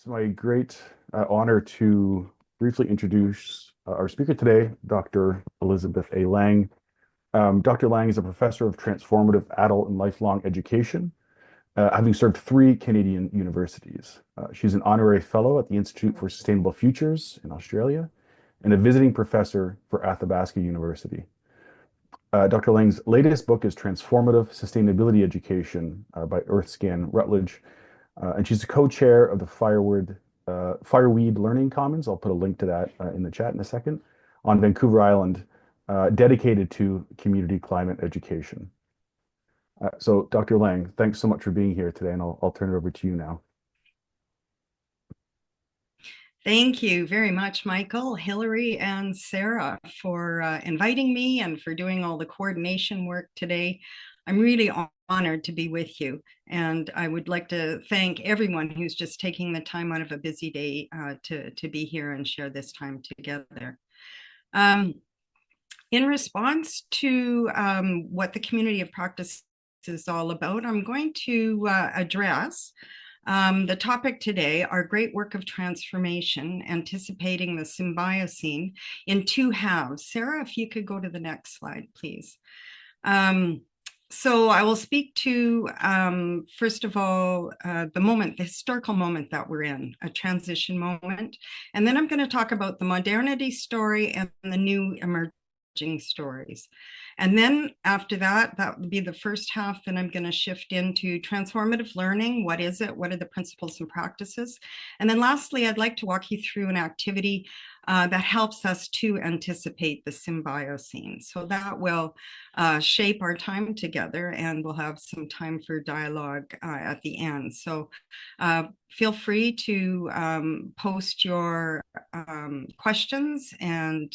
It's my great honor to briefly introduce our speaker today, Dr. Elizabeth A. Lange. Dr. Lange is a professor of transformative adult and lifelong education, having served three Canadian universities. She's an honorary fellow at the Institute for Sustainable Futures in Australia and a visiting professor for Athabasca University. Dr. Lange's latest book is Transformative Sustainability Education by Earthscan, Routledge, and she's the co-chair of the Fireweed Learning Commons. I'll put a link to that in the chat in a second, on Vancouver Island, dedicated to community climate education. So Dr. Lange, thanks so much for being here today, and I'll turn it over to you now. Thank you very much, Michael, Hillary, and Sarah for inviting me and for doing all the coordination work today. I'm really honored to be with you. And I would like to thank everyone who's just taking the time out of a busy day to be here and share this time together. In response to what the community of practice is all about, I'm going to address the topic today, our great work of transformation, anticipating the Symbiocene, in two halves. Sarah, if you could go to the next slide, please. So I will speak to, first of all, the historical moment that we're in, a transition moment. And then I'm going to talk about the modernity story and the new emerging stories. And then after that, that would be the first half. Then I'm going to shift into transformative learning. What is it? What are the principles and practices? And then lastly, I'd like to walk you through an activity that helps us to anticipate the Symbiocene. So that will shape our time together, and we'll have some time for dialogue at the end. So feel free to post your questions, and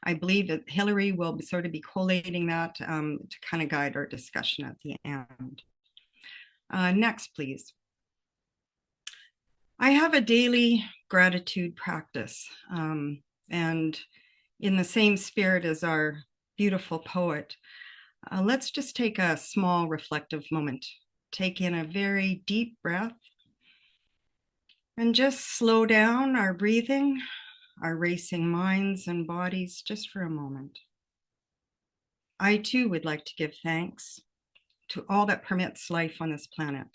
I believe that Hillary will sort of be collating that to kind of guide our discussion at the end. Next, please. I have a daily gratitude practice, and in the same spirit as our beautiful poet, let's just take a small reflective moment. Take in a very deep breath and just slow down our breathing, our racing minds and bodies just for a moment. I too would like to give thanks to all that permits life on this planet,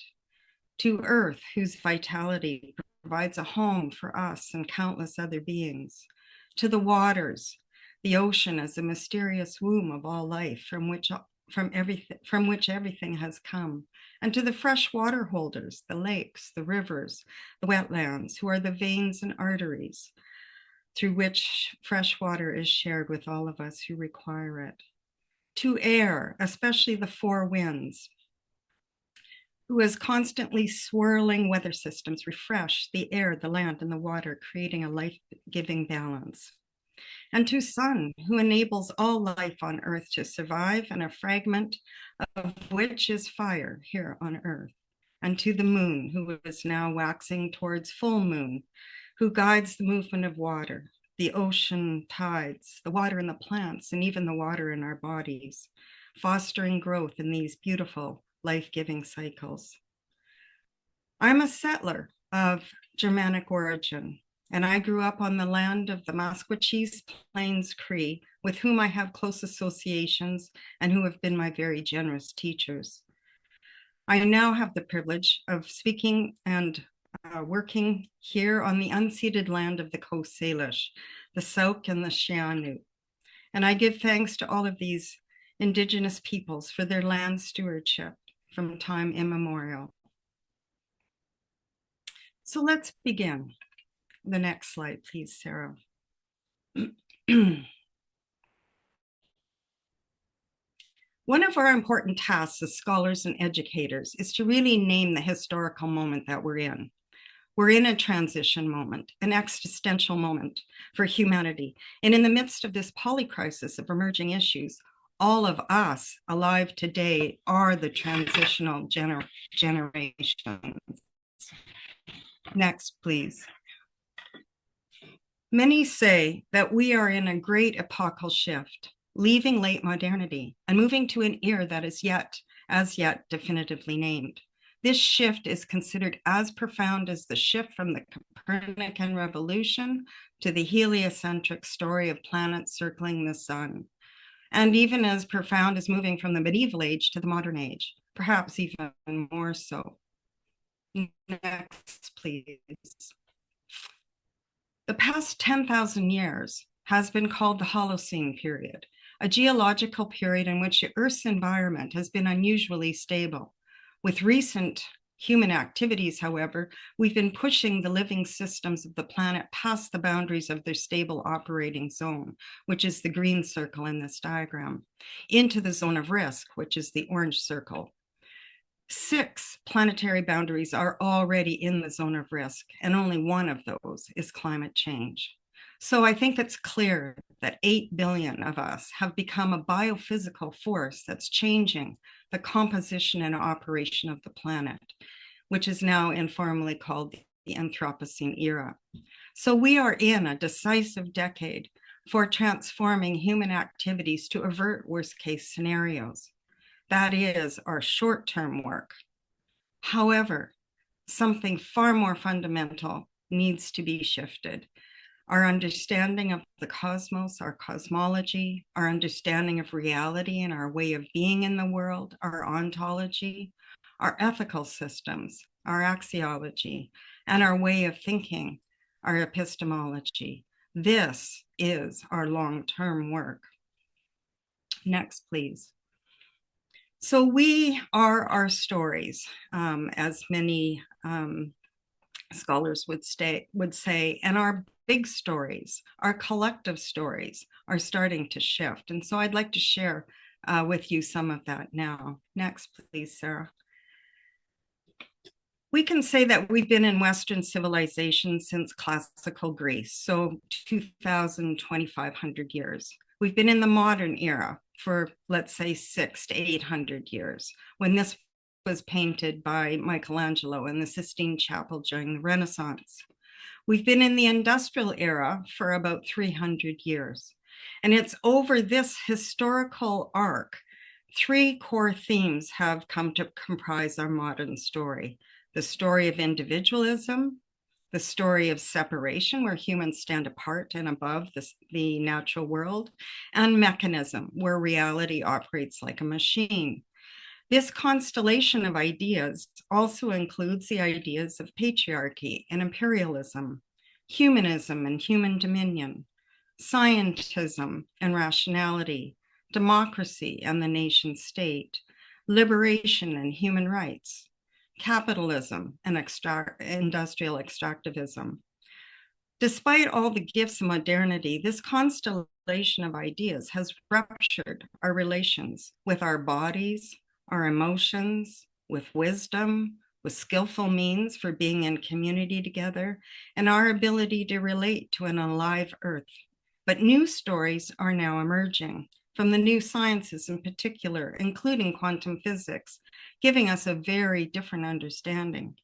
to Earth, whose vitality provides a home for us and countless other beings, to the waters, the ocean as a mysterious womb of all life from which everything has come, and to the fresh water holders, the lakes, the rivers, the wetlands, who are the veins and arteries through which fresh water is shared with all of us who require it. To air, especially the four winds, who as constantly swirling weather systems refresh the air, the land, and the water, creating a life-giving balance. And to sun, who enables all life on Earth to survive, and a fragment of which is fire here on Earth. And to the moon, who is now waxing towards full moon, who guides the movement of water, the ocean tides, the water in the plants, and even the water in our bodies, fostering growth in these beautiful life-giving cycles. I'm a settler of Germanic origin, and I grew up on the land of the Maskwacis Plains Cree, with whom I have close associations and who have been my very generous teachers. I now have the privilege of speaking and working here on the unceded land of the Coast Salish, the Sauk and the Shianu. And I give thanks to all of these Indigenous peoples for their land stewardship from time immemorial. So let's begin. The next slide, please, Sarah. One of our important tasks as scholars and educators is to really name the historical moment that we're in. We're in a transition moment, an existential moment for humanity. And in the midst of this polycrisis of emerging issues, all of us alive today are the transitional generations. Next, please. Many say that we are in a great epochal shift, leaving late modernity and moving to an era that is as yet definitively named, This shift is considered as profound as the shift from the Copernican revolution to the heliocentric story of planets circling the sun, and even as profound as moving from the medieval age to the modern age, perhaps even more so. Next, please. The past 10,000 years has been called the Holocene period, a geological period in which the Earth's environment has been unusually stable. With recent human activities, however, we've been pushing the living systems of the planet past the boundaries of their stable operating zone, which is the green circle in this diagram, into the zone of risk, which is the orange circle. 6 planetary boundaries are already in the zone of risk, and only one of those is climate change. So I think it's clear that 8 billion of us have become a biophysical force that's changing the composition and operation of the planet, which is now informally called the Anthropocene era. So we are in a decisive decade for transforming human activities to avert worst-case scenarios. That is our short-term work. However, something far more fundamental needs to be shifted. Our understanding of the cosmos, our cosmology, our understanding of reality and our way of being in the world, our ontology, our ethical systems, our axiology, and our way of thinking, our epistemology. This is our long-term work. Next, please. So we are our stories, as many scholars would say, and our big stories, our collective stories are starting to shift. And so I'd like to share with you some of that now. Next, please, Sarah. We can say that we've been in Western civilization since classical Greece, so 2,500 years. We've been in the modern era for, let's say, 600 to 800 years, when this was painted by Michelangelo in the Sistine Chapel during the Renaissance. We've been in the industrial era for about 300 years. And it's over this historical arc, 3 core themes have come to comprise our modern story. The story of individualism, the story of separation, where humans stand apart and above the natural world, and mechanism, where reality operates like a machine. This constellation of ideas also includes the ideas of patriarchy and imperialism, humanism and human dominion, scientism and rationality, democracy and the nation state, liberation and human rights, capitalism and industrial extractivism. Despite all the gifts of modernity, this constellation of ideas has ruptured our relations with our bodies, our emotions, with wisdom, with skillful means for being in community together, and our ability to relate to an alive Earth. But new stories are now emerging from the new sciences in particular, including quantum physics, giving us a very different understanding.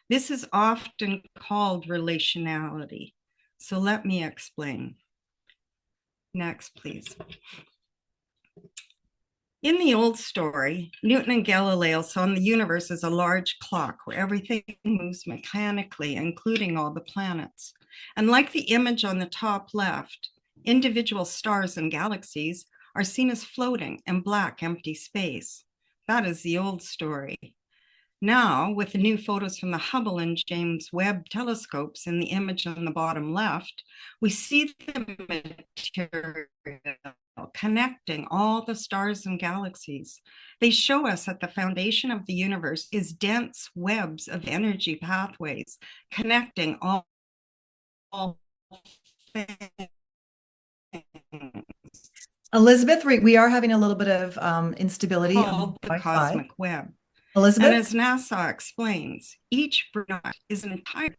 This is often called relationality. So let me explain. Next, please. In the old story, Newton and Galileo saw the universe as a large clock where everything moves mechanically, including all the planets. And like the image on the top left, individual stars and galaxies are seen as floating in black, empty space. That is the old story. Now, with the new photos from the Hubble and James Webb telescopes in the image on the bottom left, we see the material connecting all the stars and galaxies. They show us that the foundation of the universe is dense webs of energy pathways connecting all things. Elizabeth, we are having a little bit of instability on the Wi-Fi. cosmic web. Elizabeth? And as NASA explains, each brunette is an entire.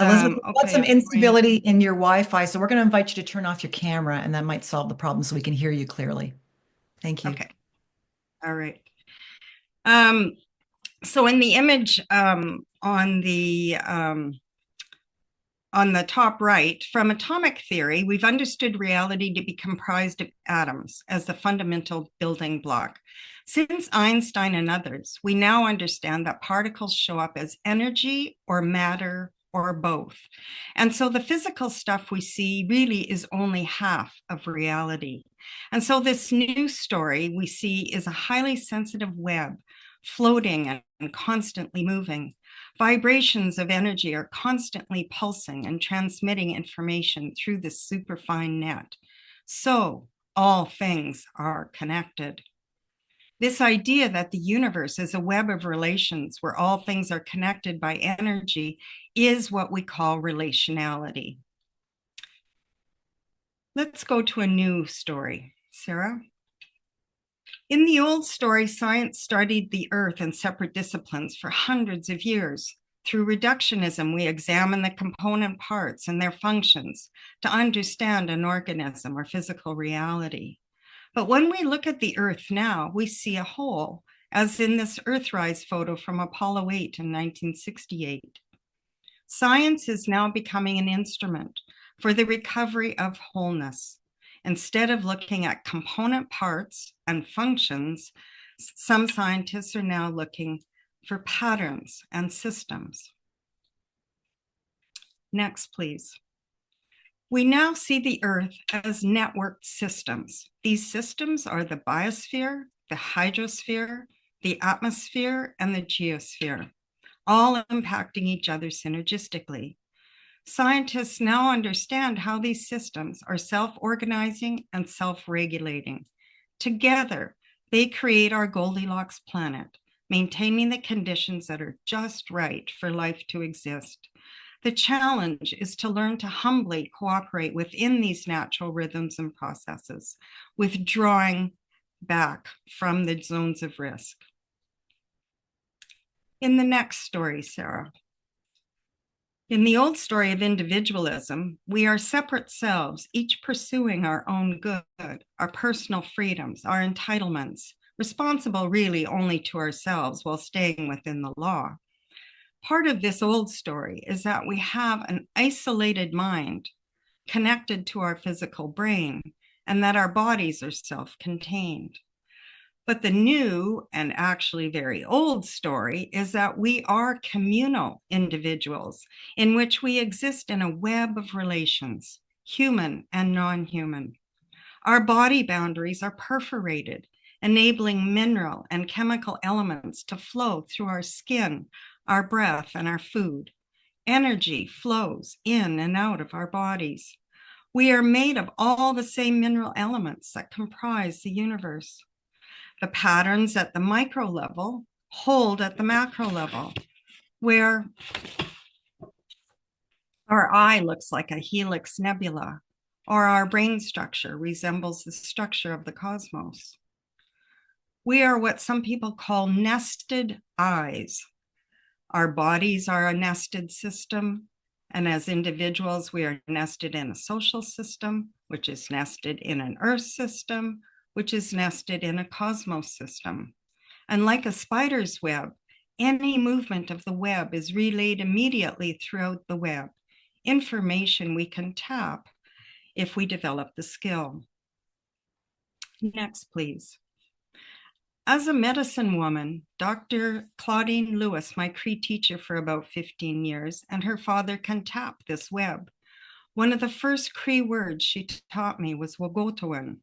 Elizabeth, we've got some instability in your Wi-Fi, so we're going to invite you to turn off your camera, and that might solve the problem so we can hear you clearly. Thank you. Okay. All right. So in the image on the on the top right, from atomic theory, we've understood reality to be comprised of atoms as the fundamental building block. Since Einstein and others, we now understand that particles show up as energy or matter or both. And so the physical stuff we see really is only half of reality. And so this new story we see is a highly sensitive web floating and constantly moving. Vibrations of energy are constantly pulsing and transmitting information through this superfine net. So all things are connected. This idea that the universe is a web of relations where all things are connected by energy is what we call relationality. Let's go to a new story. Sarah? In the old story, science studied the earth in separate disciplines for hundreds of years. Through reductionism, we examine the component parts and their functions to understand an organism or physical reality. But when we look at the earth now, we see a whole, as in this Earthrise photo from Apollo 8 in 1968. Science is now becoming an instrument for the recovery of wholeness. Instead of looking at component parts and functions, some scientists are now looking for patterns and systems. Next, please. We now see the Earth as networked systems. These systems are the biosphere, the hydrosphere, the atmosphere, and the geosphere, all impacting each other synergistically. Scientists now understand how these systems are self-organizing and self-regulating. Together, they create our Goldilocks planet, maintaining the conditions that are just right for life to exist. The challenge is to learn to humbly cooperate within these natural rhythms and processes, withdrawing back from the zones of risk. In the next story, Sarah. In the old story of individualism, we are separate selves, each pursuing our own good, our personal freedoms, our entitlements, responsible really only to ourselves while staying within the law. Part of this old story is that we have an isolated mind connected to our physical brain and that our bodies are self-contained. But the new and actually very old story is that we are communal individuals in which we exist in a web of relations, human and non-human. Our body boundaries are perforated, enabling mineral and chemical elements to flow through our skin, our breath, and our food. Energy flows in and out of our bodies. We are made of all the same mineral elements that comprise the universe. The patterns at the micro level hold at the macro level, where our eye looks like a helix nebula, or our brain structure resembles the structure of the cosmos. We are what some people call nested eyes. Our bodies are a nested system, and as individuals, we are nested in a social system, which is nested in an earth system, which is nested in a cosmos system. And like a spider's web, any movement of the web is relayed immediately throughout the web, information we can tap if we develop the skill. Next, please. As a medicine woman, Dr. Claudine Lewis, my Cree teacher for about 15 years, and her father can tap this web. One of the first Cree words she taught me was Wogotowan,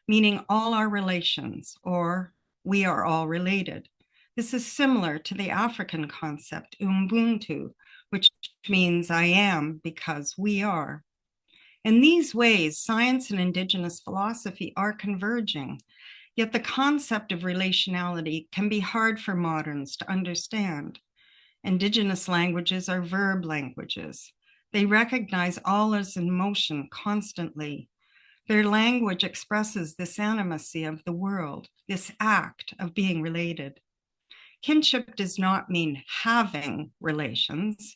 meaning all our relations, or we are all related. This is similar to the African concept, Ubuntu, which means I am because we are. In these ways, science and Indigenous philosophy are converging, yet the concept of relationality can be hard for moderns to understand. Indigenous languages are verb languages. They recognize all as in motion constantly. Their language expresses this animacy of the world, this act of being related. Kinship does not mean having relations,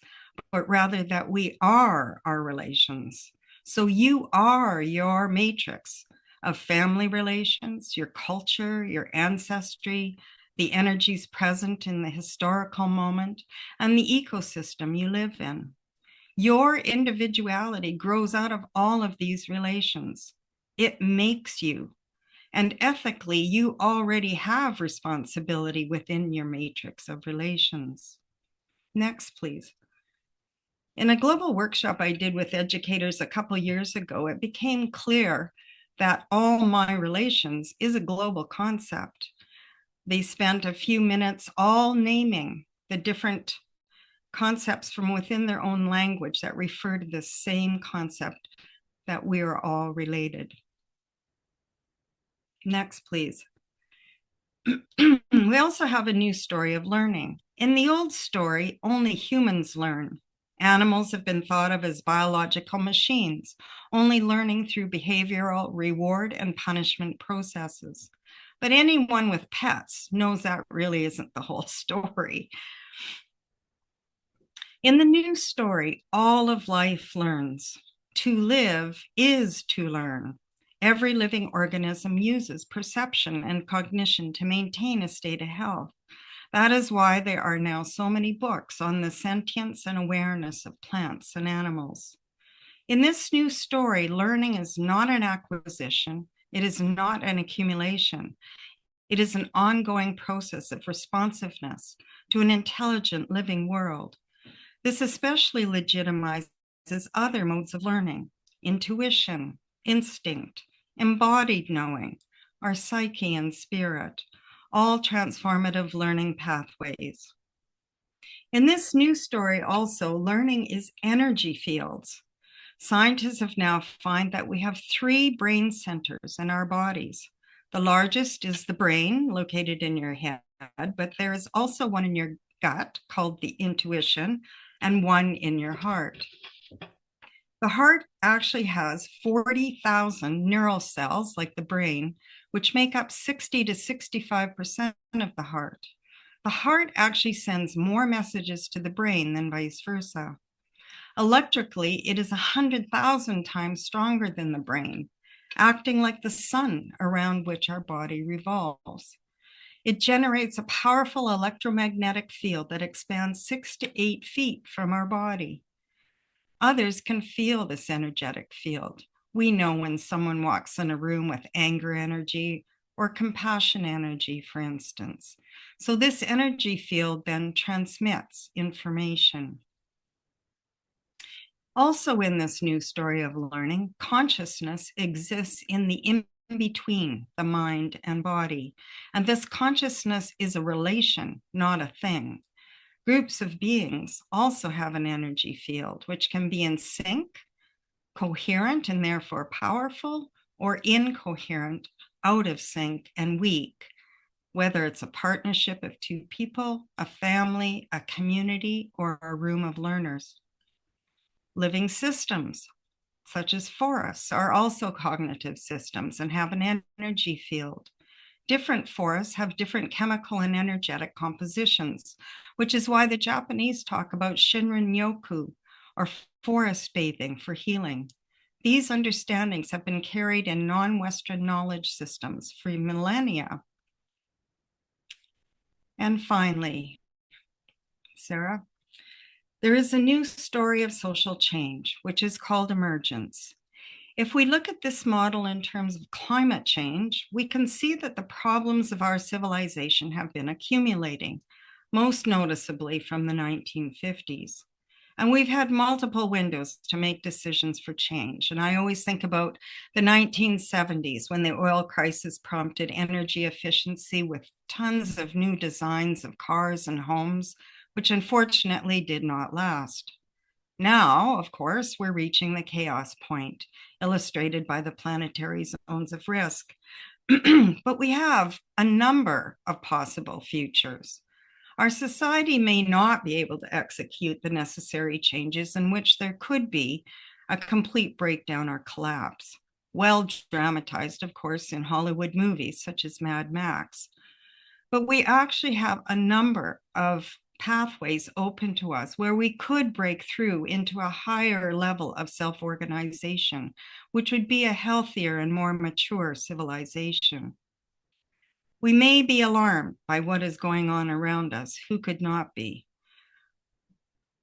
but rather that we are our relations. So you are your matrix of family relations, your culture, your ancestry, the energies present in the historical moment, and the ecosystem you live in. Your individuality grows out of all of these relations. It makes you. And ethically, you already have responsibility within your matrix of relations. Next, please. In a global workshop I did with educators a couple years ago, it became clear that all my relations is a global concept. They spent a few minutes all naming the different concepts from within their own language that refer to the same concept, that we are all related. Next, please. We also have a new story of learning. In the old story, only humans learn. Animals have been thought of as biological machines, only learning through behavioral reward and punishment processes. But anyone with pets knows that really isn't the whole story. In the new story, all of life learns. To live is to learn. Every living organism uses perception and cognition to maintain a state of health. That is why there are now so many books on the sentience and awareness of plants and animals. In this new story, learning is not an acquisition. It is not an accumulation. It is an ongoing process of responsiveness to an intelligent living world. This especially legitimizes other modes of learning: intuition, instinct, embodied knowing, our psyche and spirit, all transformative learning pathways. In this new story also, learning is energy fields. Scientists have now found that we have 3 brain centers in our bodies. The largest is the brain, located in your head, but there is also one in your gut called the intuition, and one in your heart. The heart actually has 40,000 neural cells, like the brain, which make up 60 to 65% of the heart. The heart actually sends more messages to the brain than vice versa. Electrically, it is 100,000 times stronger than the brain, acting like the sun around which our body revolves. It generates a powerful electromagnetic field that expands 6 to 8 feet from our body. Others can feel this energetic field. We know when someone walks in a room with anger energy or compassion energy, for instance. So this energy field then transmits information. Also in this new story of learning, consciousness exists in the in-between the mind and body. And this consciousness is a relation, not a thing. Groups of beings also have an energy field, which can be in sync, coherent and therefore powerful, or incoherent, out of sync and weak, whether it's a partnership of 2 people, a family, a community, or a room of learners. Living systems, such as forests, are also cognitive systems and have an energy field. Different forests have different chemical and energetic compositions, which is why the Japanese talk about Shinrin-yoku, or forest bathing, for healing. These understandings have been carried in non-Western knowledge systems for millennia. And finally, Sarah, there is a new story of social change, which is called emergence. If we look at this model in terms of climate change, we can see that the problems of our civilization have been accumulating, most noticeably from the 1950s. And we've had multiple windows to make decisions for change. And I always think about the 1970s, when the oil crisis prompted energy efficiency with tons of new designs of cars and homes, which unfortunately did not last. Now, of course, we're reaching the chaos point, illustrated by the planetary zones of risk. But we have a number of possible futures. Our society may not be able to execute the necessary changes in which there could be a complete breakdown or collapse, well dramatized, of course, in Hollywood movies such as Mad Max. But we actually have a number of pathways open to us where we could break through into a higher level of self-organization, which would be a healthier and more mature civilization. We may be alarmed by what is going on around us. Who could not be?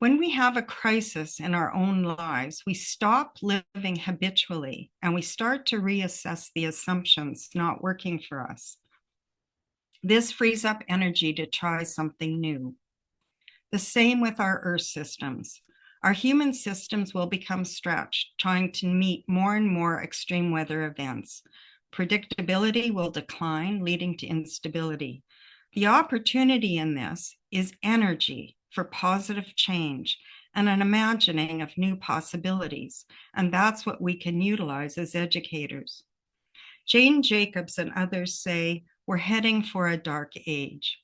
When we have a crisis in our own lives, we stop living habitually and we start to reassess the assumptions not working for us. This frees up energy to try something new. The same with our Earth systems. Our human systems will become stretched, trying to meet more and more extreme weather events. Predictability will decline, leading to instability. The opportunity in this is energy for positive change and an imagining of new possibilities. And that's what we can utilize as educators. Jane Jacobs and others say we're heading for a dark age.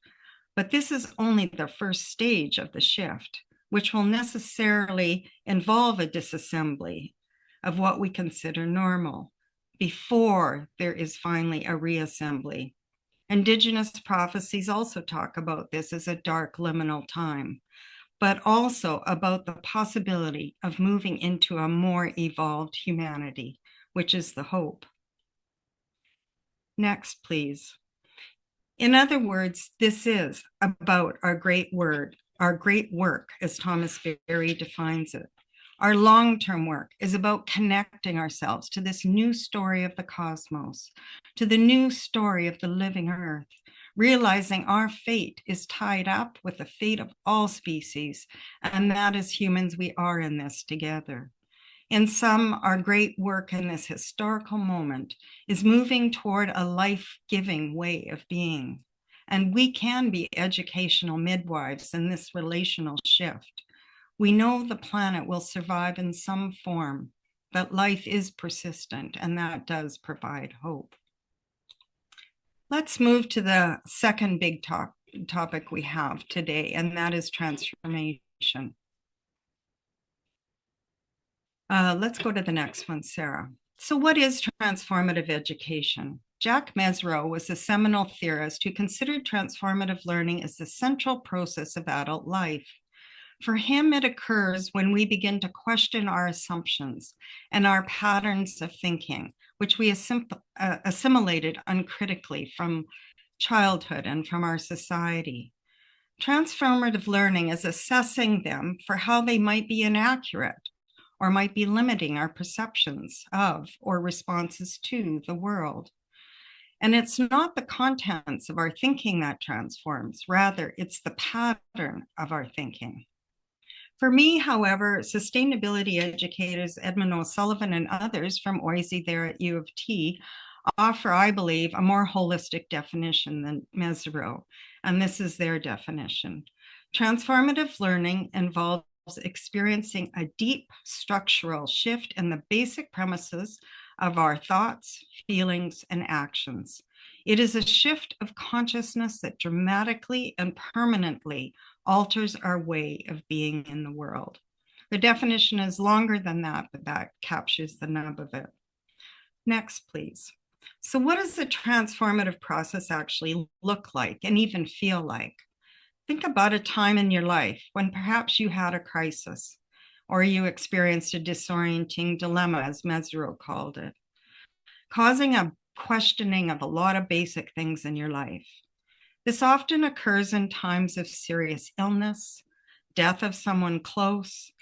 But this is only the first stage of the shift, which will necessarily involve a disassembly of what we consider normal before there is finally a reassembly. Indigenous prophecies also talk about this as a dark liminal time, but also about the possibility of moving into a more evolved humanity, which is the hope. Next, please. In other words, this is about our great work, as Thomas Berry defines it. Our long-term work is about connecting ourselves to this new story of the cosmos, to the new story of the living Earth, realizing our fate is tied up with the fate of all species, and that as humans, we are in this together. In sum, our great work in this historical moment is moving toward a life-giving way of being. And we can be educational midwives in this relational shift. We know the planet will survive in some form, but life is persistent, and that does provide hope. Let's move to the second big topic we have today, and that is transformation. Let's go to the next one, Sarah. So what is transformative education? Jack Mezirow was a seminal theorist who considered transformative learning as the central process of adult life. For him, it occurs when we begin to question our assumptions and our patterns of thinking, which we assimilated uncritically from childhood and from our society. Transformative learning is assessing them for how they might be inaccurate or might be limiting our perceptions of or responses to the world. And it's not the contents of our thinking that transforms, rather, it's the pattern of our thinking. For me, however, sustainability educators Edmund O'Sullivan and others from OISE there at U of T offer, I believe, a more holistic definition than Mezirow, and this is their definition. Transformative learning involves experiencing a deep structural shift in the basic premises of our thoughts, feelings, and actions. It is a shift of consciousness that dramatically and permanently alters our way of being in the world. The definition is longer than that, but that captures the nub of it. Next, please. So what does the transformative process actually look like and even feel like? Think about a time in your life when perhaps you had a crisis or you experienced a disorienting dilemma, as Mezirow called it, causing a questioning of a lot of basic things in your life. This often occurs in times of serious illness, death of someone close,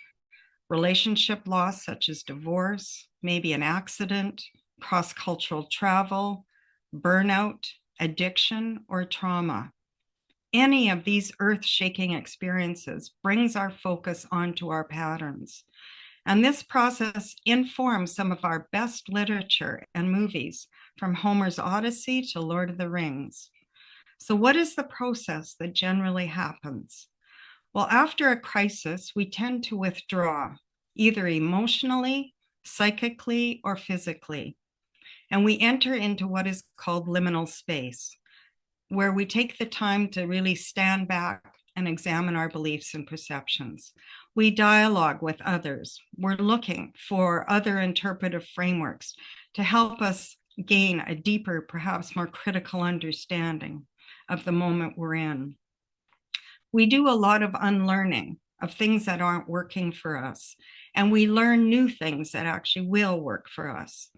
relationship loss such as divorce, maybe an accident, cross-cultural travel, burnout, addiction, or trauma. Any of these earth-shaking experiences brings our focus onto our patterns. And this process informs some of our best literature and movies, from Homer's Odyssey to Lord of the Rings. So what is the process that generally happens? Well, after a crisis, we tend to withdraw, either emotionally, psychically, or physically. And we enter into what is called liminal space, where we take the time to really stand back and examine our beliefs and perceptions. We dialogue with others. We're looking for other interpretive frameworks to help us gain a deeper, perhaps more critical understanding of the moment we're in. We do a lot of unlearning of things that aren't working for us, and we learn new things that actually will work for us.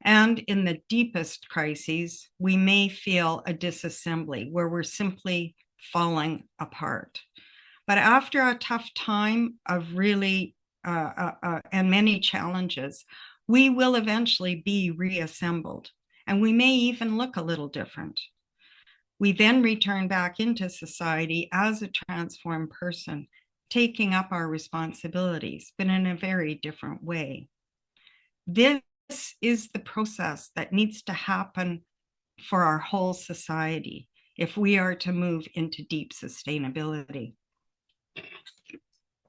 And in the deepest crises, we may feel a disassembly where we're simply falling apart. But after a tough time of really and many challenges, we will eventually be reassembled, and we may even look a little different. We then return back into society as a transformed person, taking up our responsibilities, but in a very different way. This is the process that needs to happen for our whole society if we are to move into deep sustainability.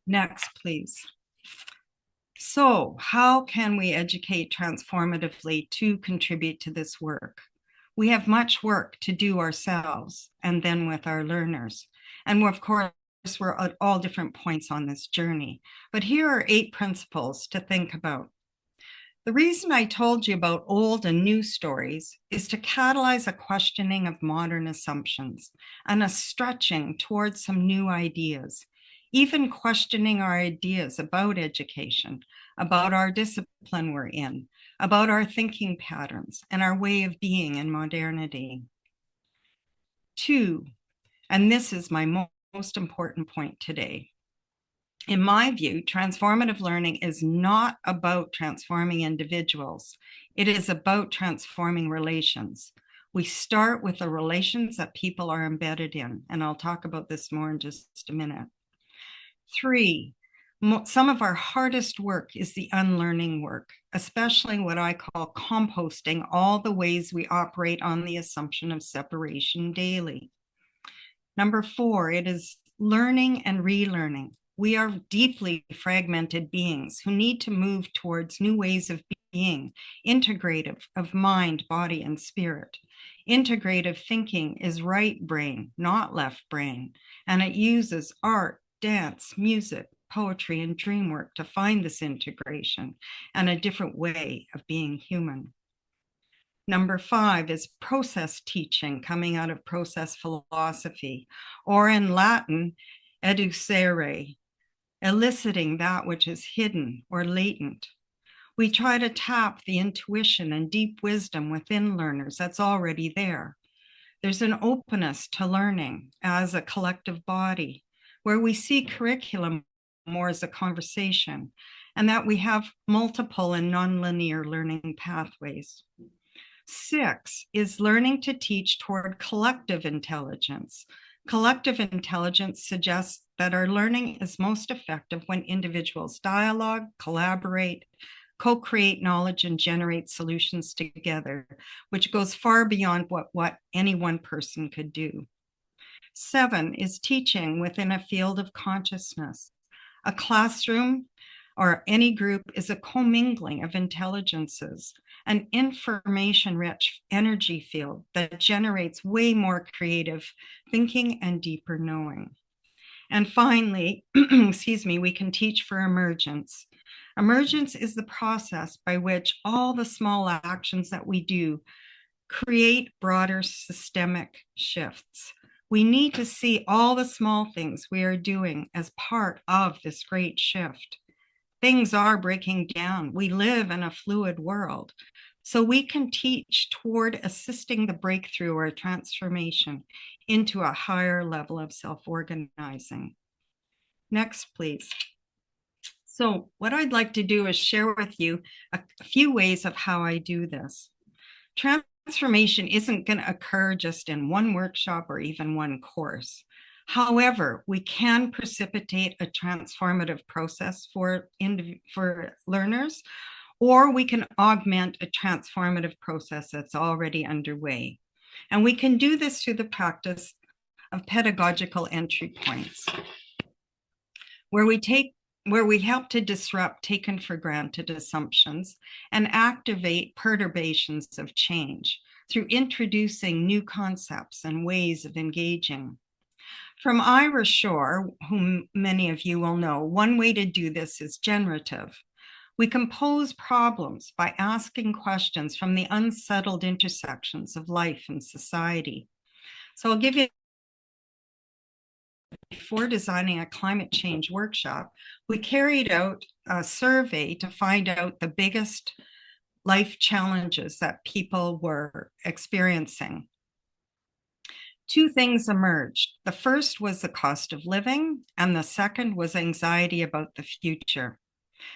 Next, please. So, how can we educate transformatively to contribute to this work? We have much work to do ourselves and then with our learners. And of course, we're at all different points on this journey. But here are 8 principles to think about. The reason I told you about old and new stories is to catalyze a questioning of modern assumptions and a stretching towards some new ideas, even questioning our ideas about education, about our discipline we're in, about our thinking patterns and our way of being in modernity. 2, and this is my most important point today. In my view, transformative learning is not about transforming individuals. It is about transforming relations. We start with the relations that people are embedded in, and I'll talk about this more in just a minute. 3, some of our hardest work is the unlearning work, especially what I call composting all the ways we operate on the assumption of separation daily. Number 4, it is learning and relearning. We are deeply fragmented beings who need to move towards new ways of being, integrative of mind, body, and spirit. Integrative thinking is right brain, not left brain, and it uses art, dance, music, poetry, and dream work to find this integration and a different way of being human. Number 5 is process teaching, coming out of process philosophy, or in Latin, educere, eliciting that which is hidden or latent. We try to tap the intuition and deep wisdom within learners that's already there. There's an openness to learning as a collective body, where we see curriculum more as a conversation, and that we have multiple and nonlinear learning pathways. 6 is learning to teach toward collective intelligence. Collective intelligence suggests that our learning is most effective when individuals dialogue, collaborate, co-create knowledge, and generate solutions together, which goes far beyond what any one person could do. 7 is teaching within a field of consciousness. A classroom or any group is a commingling of intelligences, an information-rich energy field that generates way more creative thinking and deeper knowing. And finally, we can teach for emergence. Emergence is the process by which all the small actions that we do create broader systemic shifts. We need to see all the small things we are doing as part of this great shift. Things are breaking down. We live in a fluid world. So we can teach toward assisting the breakthrough or transformation into a higher level of self-organizing. Next, please. So what I'd like to do is share with you a few ways of how I do this. Transformation isn't going to occur just in one workshop or even one course. However, we can precipitate a transformative process for learners, or we can augment a transformative process that's already underway. And we can do this through the practice of pedagogical entry points, where we help to disrupt taken for granted assumptions and activate perturbations of change through introducing new concepts and ways of engaging. From Ira Shore, whom many of you will know, one way to do this is generative. We can pose problems by asking questions from the unsettled intersections of life and society. So I'll give you, before designing a climate change workshop, we carried out a survey to find out the biggest life challenges that people were experiencing. two things emerged. The first was the cost of living, and the second was anxiety about the future.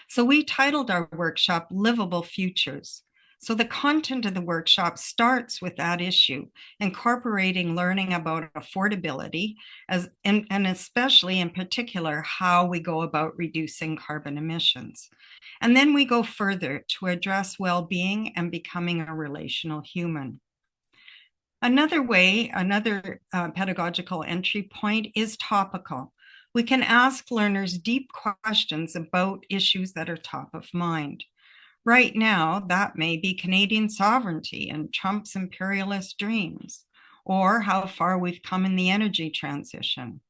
So we titled our workshop Livable Futures. So the content of the workshop starts with that issue, incorporating learning about affordability, and especially in particular, how we go about reducing carbon emissions. And then we go further to address well-being and becoming a relational human. Another pedagogical entry point is topical. We can ask learners deep questions about issues that are top of mind. Right now, that may be Canadian sovereignty and Trump's imperialist dreams, or how far we've come in the energy transition.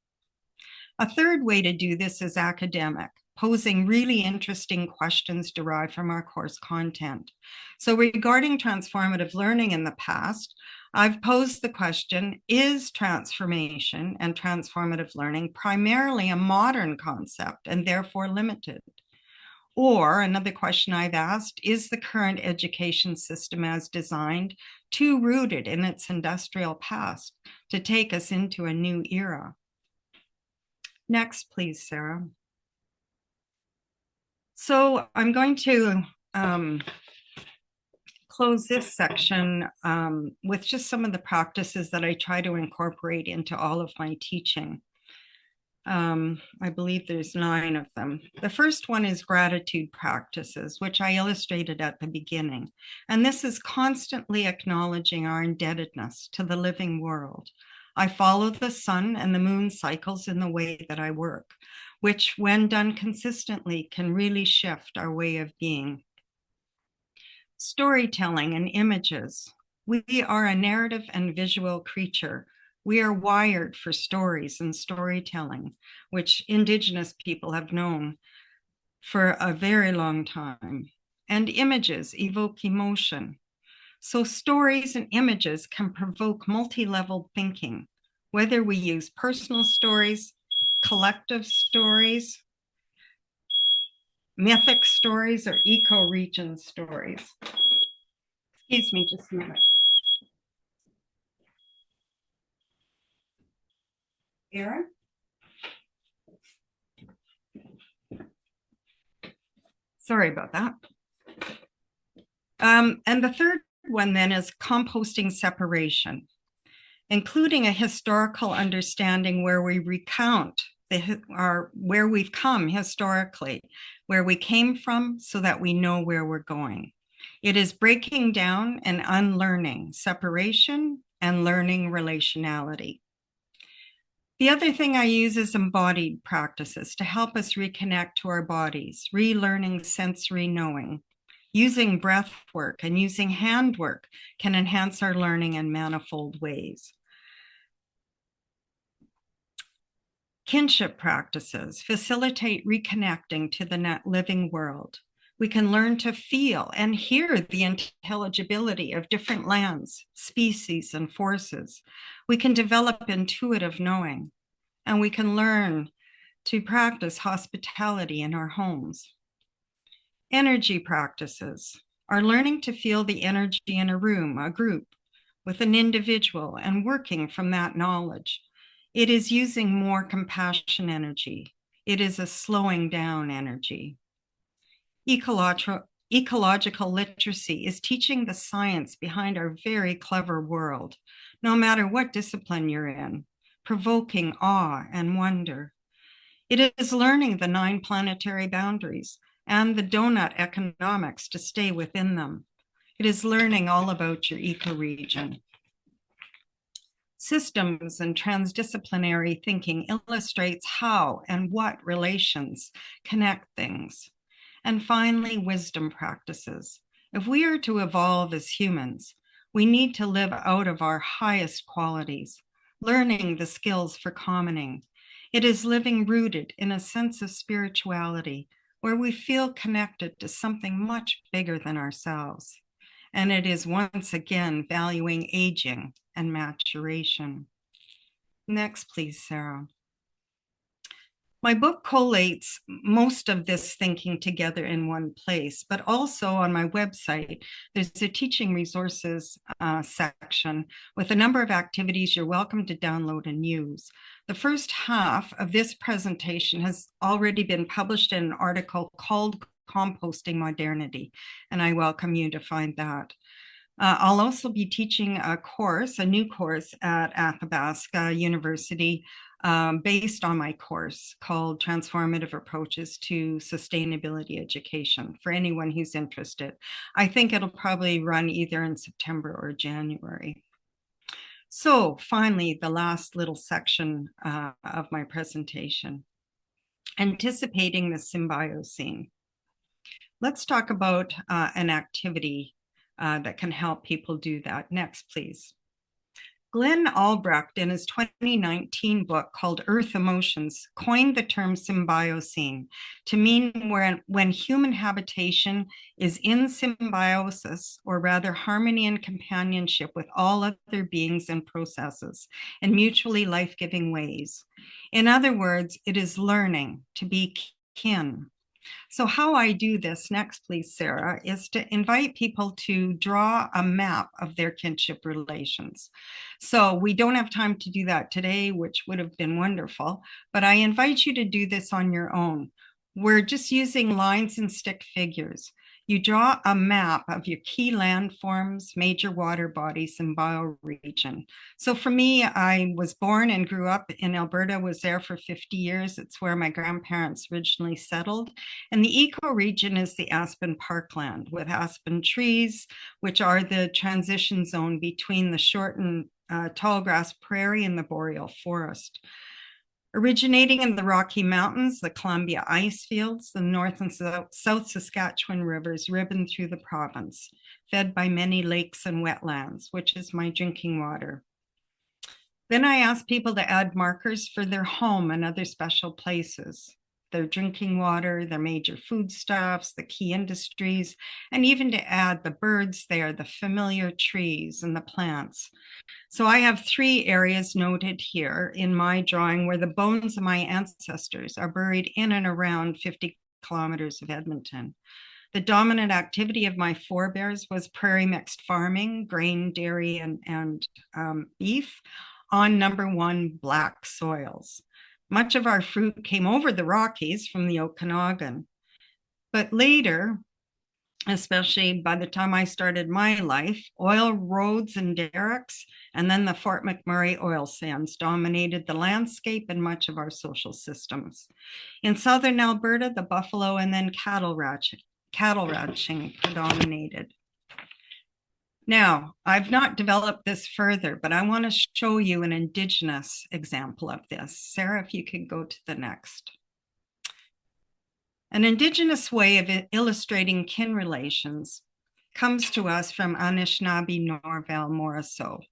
A third way to do this is academic, posing really interesting questions derived from our course content. So regarding transformative learning in the past, I've posed the question, is transformation and transformative learning primarily a modern concept and therefore limited? Or another question I've asked, is the current education system as designed too rooted in its industrial past to take us into a new era? Next, please, Sarah. So I'm going to close this section with just some of the practices that I try to incorporate into all of my teaching. I believe there's 9 of them. The first one is gratitude practices, which I illustrated at the beginning. And this is constantly acknowledging our indebtedness to the living world. I follow the sun and the moon cycles in the way that I work, which when done consistently can really shift our way of being. Storytelling and images. We are a narrative and visual creature. We are wired for stories and storytelling, which Indigenous people have known for a very long time. And images evoke emotion. So stories and images can provoke multi-level thinking, whether we use personal stories, collective stories, mythic stories, or eco-region stories. Excuse me just a minute. Aaron? Sorry about that. And the third one then is composting separation, including a historical understanding where we recount where we've come historically, where we came from so that we know where we're going. It is breaking down and unlearning separation and learning relationality. The other thing I use is embodied practices to help us reconnect to our bodies, relearning sensory knowing. Using breath work and using hand work can enhance our learning in manifold ways. Kinship practices facilitate reconnecting to the living world. We can learn to feel and hear the intelligibility of different lands, species, and forces. We can develop intuitive knowing, and we can learn to practice hospitality in our homes. Energy practices are learning to feel the energy in a room, a group, with an individual, and working from that knowledge. It is using more compassion energy. It is a slowing down energy. Ecological literacy is teaching the science behind our very clever world, no matter what discipline you're in, provoking awe and wonder. It is learning the 9 planetary boundaries and the donut economics to stay within them. It is learning all about your ecoregion. Systems and transdisciplinary thinking illustrates how and what relations connect things. And finally, wisdom practices. If we are to evolve as humans, we need to live out of our highest qualities, learning the skills for commoning. It is living rooted in a sense of spirituality where we feel connected to something much bigger than ourselves. And it is once again valuing aging and maturation. Next, please, Sarah. My book collates most of this thinking together in one place, but also on my website, there's a teaching resources section with a number of activities you're welcome to download and use. The first half of this presentation has already been published in an article called Composting Modernity, and I welcome you to find that. I'll also be teaching a new course at Athabasca University based on my course called Transformative Approaches to Sustainability Education for anyone who's interested. I think it'll probably run either in September or January. So finally, the last little section of my presentation, anticipating the Symbiocene. Let's talk about an activity that can help people do that. Next, please. Glenn Albrecht, in his 2019 book called Earth Emotions, coined the term Symbiocene to mean when human habitation is in symbiosis, or rather harmony and companionship with all other beings and processes in mutually life-giving ways. In other words, it is learning to be kin. So how I do this, next please, Sarah, is to invite people to draw a map of their kinship relations. So we don't have time to do that today, which would have been wonderful, but I invite you to do this on your own. We're just using lines and stick figures. You draw a map of your key landforms, major water bodies, and bioregion. So for me, I was born and grew up in Alberta, was there for 50 years. It's where my grandparents originally settled. And the ecoregion is the aspen parkland with aspen trees, which are the transition zone between the short and tall grass prairie and the boreal forest. Originating in the Rocky Mountains, the Columbia ice fields, the North and South Saskatchewan rivers ribbon through the province, fed by many lakes and wetlands, which is my drinking water. Then I asked people to add markers for their home and other special places, their drinking water, their major foodstuffs, the key industries, and even to add the birds there, the familiar trees and the plants. So I have 3 areas noted here in my drawing where the bones of my ancestors are buried in and around 50 kilometers of Edmonton. The dominant activity of my forebears was prairie mixed farming, grain, dairy, and beef on #1 black soils. Much of our fruit came over the Rockies from the Okanagan. But later, especially by the time I started my life, oil roads and derricks, and then the Fort McMurray oil sands dominated the landscape and much of our social systems. In southern Alberta, the buffalo and then cattle ranching predominated. Now, I've not developed this further, but I want to show you an Indigenous example of this. Sarah, if you could go to the next. An Indigenous way of illustrating kin relations comes to us from Anishinaabe Norval Morrisseau.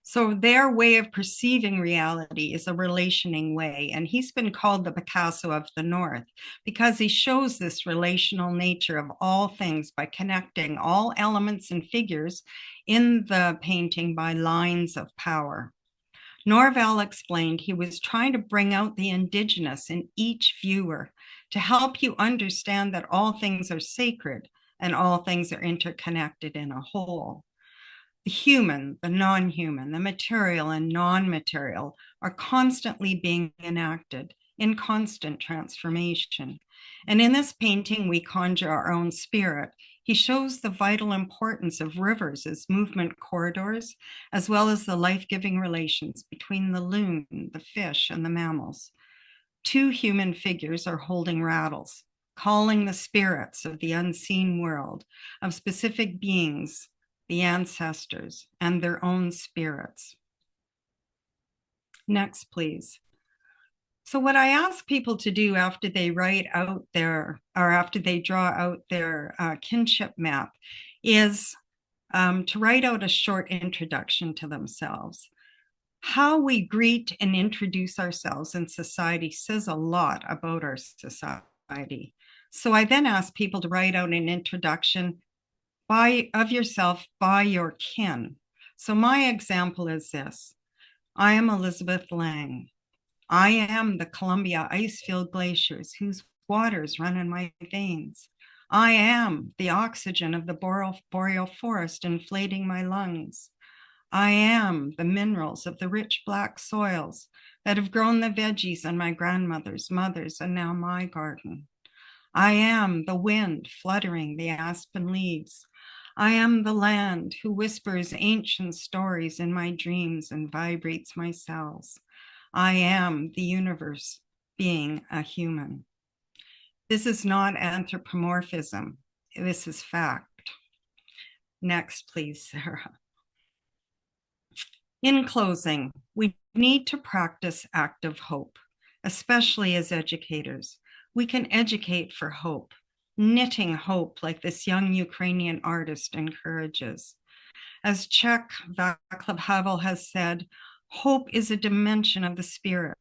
So their way of perceiving reality is a relationing way, and he's been called the Picasso of the North because he shows this relational nature of all things by connecting all elements and figures in the painting by lines of power. Norval explained he was trying to bring out the Indigenous in each viewer to help you understand that all things are sacred and all things are interconnected in a whole. The human, the non-human, the material and non-material are constantly being enacted in constant transformation. And in this painting, we conjure our own spirit. He shows the vital importance of rivers as movement corridors, as well as the life-giving relations between the loon, the fish, and the mammals. 2 human figures are holding rattles, calling the spirits of the unseen world, of specific beings, the ancestors, and their own spirits. Next, please. So what I ask people to do after they write out their, or after they draw out their kinship map is to write out a short introduction to themselves. How we greet and introduce ourselves in society says a lot about our society. So I then ask people to write out an introduction of yourself by your kin. So my example is this. I am Elizabeth Lange. I am the Columbia ice-filled glaciers whose waters run in my veins. I am the oxygen of the boreal forest inflating my lungs. I am the minerals of the rich black soils that have grown the veggies in my grandmother's, mother's, and now my garden. I am the wind fluttering the aspen leaves. I am the land who whispers ancient stories in my dreams and vibrates my cells. I am the universe being a human. This is not anthropomorphism. This is fact. Next, please, Sarah. In closing, we need to practice active hope, especially as educators. We can educate for hope, knitting hope like this young Ukrainian artist encourages. As Czech Václav Havel has said, hope is a dimension of the spirit.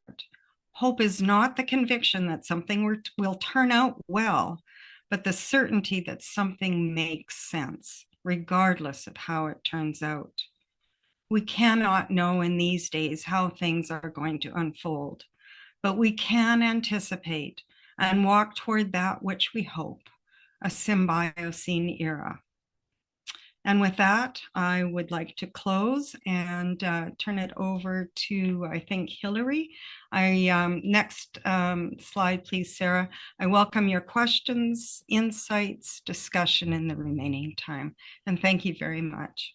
Hope is not the conviction that something will turn out well, but the certainty that something makes sense, regardless of how it turns out. We cannot know in these days how things are going to unfold, but we can anticipate and walk toward that which we hope, a Symbiocene era. And with that, I would like to close and turn it over to, I think, Hillary. Next slide, please, Sarah. I welcome your questions, insights, discussion in the remaining time. And thank you very much.